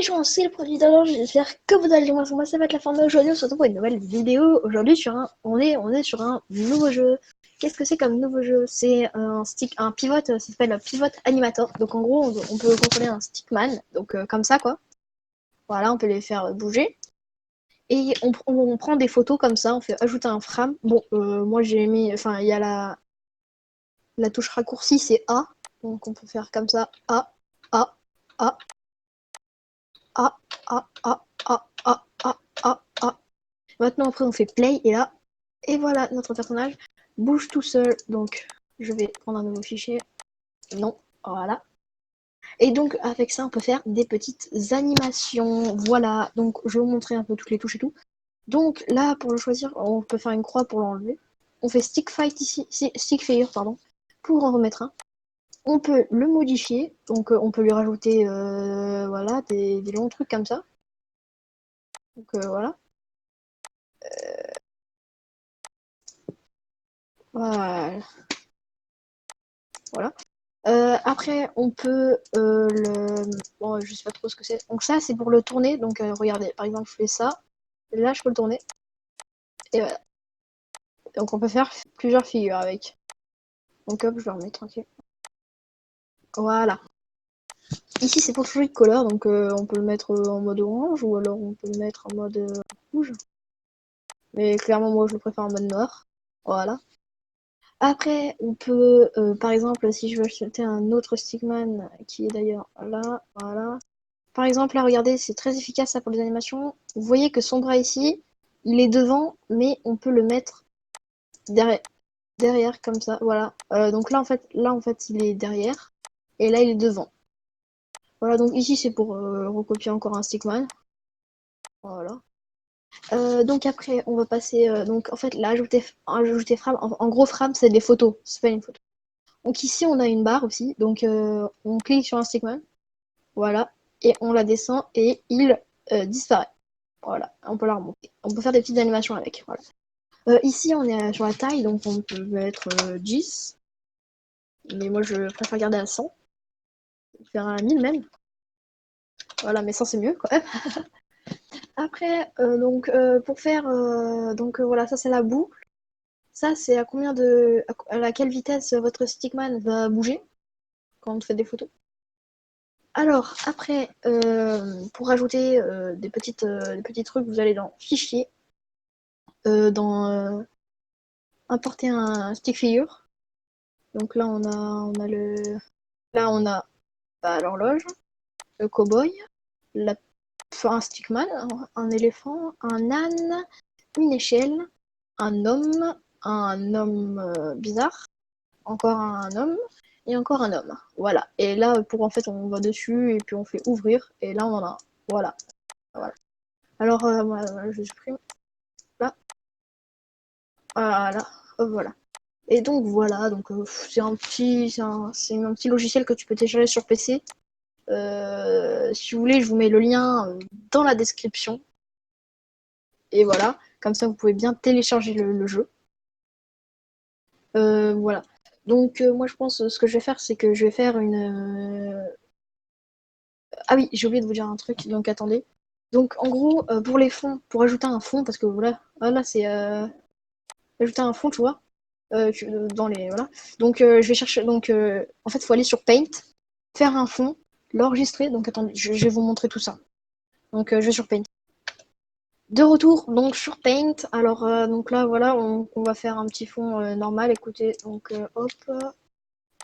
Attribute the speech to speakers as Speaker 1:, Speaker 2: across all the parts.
Speaker 1: gens, c'est le produit d'alors, j'espère que vous allez bien. Moi, ça va être la fin d'aujourd'hui. On se retrouve pour une nouvelle vidéo. Aujourd'hui, on est sur un nouveau jeu. Qu'est-ce que c'est comme nouveau jeu? C'est un pivot, ça s'appelle un pivot animator. Donc en gros, on peut contrôler un stickman, donc comme ça quoi. Voilà, on peut les faire bouger. Et on prend des photos comme ça, on fait ajouter un frame. Bon, moi j'ai mis, enfin il y a la touche raccourci, c'est A. Donc on peut faire comme ça, A, A, A, A, A, A, A, A, A, A, A. Maintenant, après, on fait play et là, et voilà, notre personnage bouge tout seul. Donc, je vais prendre un nouveau fichier. Non, voilà. Et donc, avec ça, on peut faire des petites animations. Voilà, donc je vais vous montrer un peu toutes les touches et tout. Donc, là, pour le choisir, on peut faire une croix pour l'enlever. On fait stick fight ici, stick figure, pardon, pour en remettre un. On peut le modifier, donc on peut lui rajouter voilà, des longs trucs comme ça. Donc voilà. Voilà. Voilà. Après, on peut le. Bon, je sais pas trop ce que c'est. Donc, ça, c'est pour le tourner. Donc, regardez, par exemple, je fais ça. Là, je peux le tourner. Et voilà. Donc, on peut faire plusieurs figures avec. Donc, hop, je le remets tranquille. Voilà. Ici, c'est pour changer de couleur. Donc, on peut le mettre en mode orange ou alors on peut le mettre en mode rouge. Mais clairement, moi, je le préfère en mode noir. Voilà. Après, on peut, par exemple, si je veux acheter un autre stickman qui est d'ailleurs là, voilà. Par exemple, là, regardez, c'est très efficace ça pour les animations. Vous voyez que son bras ici, il est devant, mais on peut le mettre derrière, derrière comme ça. Voilà. Donc là, en fait, il est derrière, et là, il est devant. Voilà. Donc ici, c'est pour recopier encore un stickman. Voilà. Donc après, on va passer. Donc en fait, là, ajouter frame. En gros, frame, c'est des photos. C'est pas une photo. Donc ici, on a une barre aussi. Donc on clique sur un stickman. Voilà. Et on la descend et il disparaît. Voilà, on peut la remonter. On peut faire des petites animations avec. Voilà. Ici, on est sur la taille, donc on peut mettre 10. Mais moi, je préfère garder à 100. Faire à 1000 même. Voilà, mais 100 c'est mieux quand même. Après, donc pour faire. Donc voilà, ça c'est la boucle. Ça, c'est à combien de. À laquelle vitesse votre stickman va bouger quand on fait des photos. Alors, après, pour ajouter des petits trucs, vous allez dans Fichier, dans Importer un stick figure. Donc là, là, on a bah, l'horloge, le cow-boy, un stickman, un éléphant, un âne, une échelle, un homme bizarre, encore un homme, et encore un homme. Voilà. Et là, en fait, on va dessus et puis on fait ouvrir, et là, on en a un. Voilà. Voilà. Alors, voilà, je supprime. Là. Voilà. Voilà. Et donc voilà, donc c'est un petit logiciel que tu peux télécharger sur PC. Si vous voulez, je vous mets le lien dans la description. Et voilà, comme ça vous pouvez bien télécharger le jeu. Voilà. Donc moi je pense ce que je vais faire, c'est que je vais faire une. Ah oui, j'ai oublié de vous dire un truc, donc attendez. Donc en gros, pour les fonds, pour ajouter un fond, parce que voilà, là c'est ajouter un fond, tu vois. Dans les voilà. Donc je vais chercher. Donc en fait, il faut aller sur Paint, faire un fond, l'enregistrer. Donc attendez, je vais vous montrer tout ça. Donc je vais sur Paint. De retour donc sur Paint. Alors donc là voilà, on va faire un petit fond normal. Écoutez, donc hop,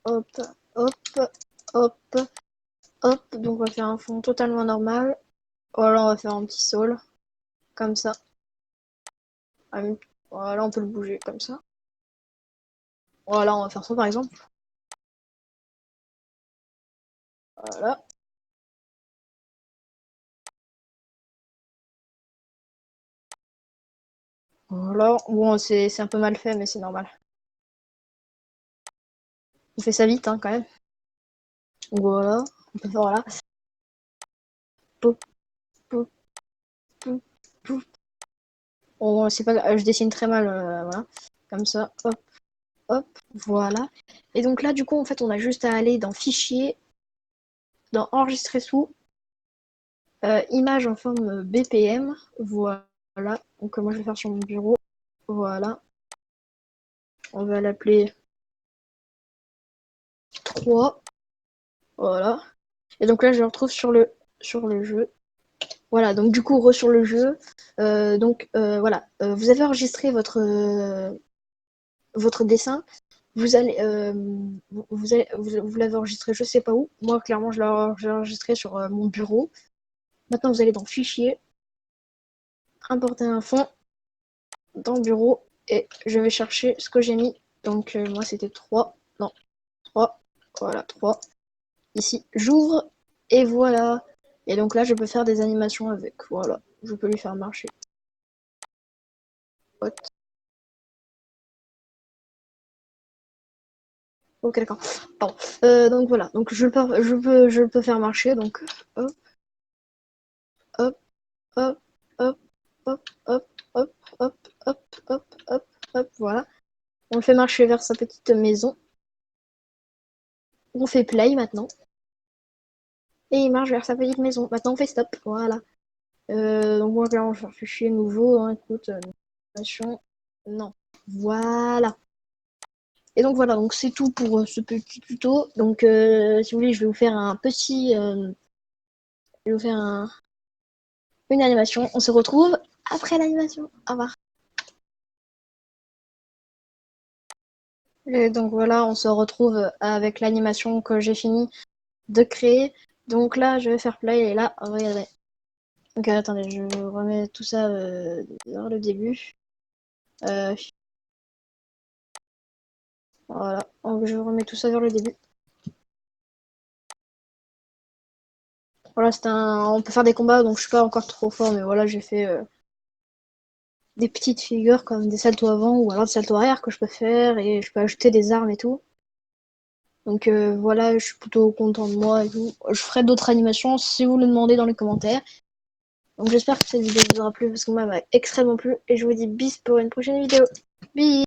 Speaker 1: hop, hop, hop, hop. Donc on va faire un fond totalement normal. Voilà, on va faire un petit sol comme ça. Voilà, on peut le bouger comme ça. Voilà, on va faire ça par exemple. Voilà. Voilà. Bon, c'est un peu mal fait, mais c'est normal. On fait ça vite, hein, quand même. Voilà. On peut faire, voilà. Pou, pou, pou, pou. Bon, c'est pas, je dessine très mal, voilà. Comme ça, hop, hop, voilà. Et donc là, du coup, en fait, on a juste à aller dans Fichier, dans Enregistrer sous, Image en forme BPM, voilà. Donc moi je vais faire sur mon bureau, voilà. On va l'appeler 3, voilà. Et donc là je le retrouve sur le jeu. Voilà, donc du coup, sur le jeu. Voilà, vous avez enregistré votre dessin. Vous allez, vous l'avez enregistré, je sais pas où. Moi, clairement, j'ai enregistré sur mon bureau. Maintenant, vous allez dans Fichier, importer un fond dans Bureau, et je vais chercher ce que j'ai mis. Donc, moi, c'était 3. Non, 3. Voilà, 3. Ici, j'ouvre, et voilà. Et donc là, je peux faire des animations avec. Voilà, je peux lui faire marcher. Hop. Ok, d'accord. Pardon. Donc voilà, donc je peux faire marcher, donc hop, hop, hop, hop, hop, hop, hop, hop, hop, hop, hop, hop, voilà. On le fait marcher vers sa petite maison. On fait play maintenant. Et il marche vers sa petite maison. Maintenant on fait stop, voilà. Donc moi là on va faire fichier nouveau, hein, écoute, animation. Non. Voilà. Et donc voilà, donc c'est tout pour ce petit tuto. Donc si vous voulez, je vais vous faire je vais vous faire une animation. On se retrouve après l'animation. Au revoir. Et donc voilà, on se retrouve avec l'animation que j'ai fini de créer. Donc là, je vais faire play et là, regardez. Donc attendez, je remets tout ça vers le début. Euh, voilà, donc je remets tout ça vers le début. Voilà, on peut faire des combats, donc je suis pas encore trop fort, mais voilà, j'ai fait des petites figures comme des saltos avant ou alors des saltos arrière que je peux faire et je peux ajouter des armes et tout. Donc voilà, je suis plutôt content de moi et tout. Je ferai d'autres animations si vous le demandez dans les commentaires. Donc j'espère que cette vidéo vous aura plu parce que moi elle m'a extrêmement plu et je vous dis bis pour une prochaine vidéo. Bis.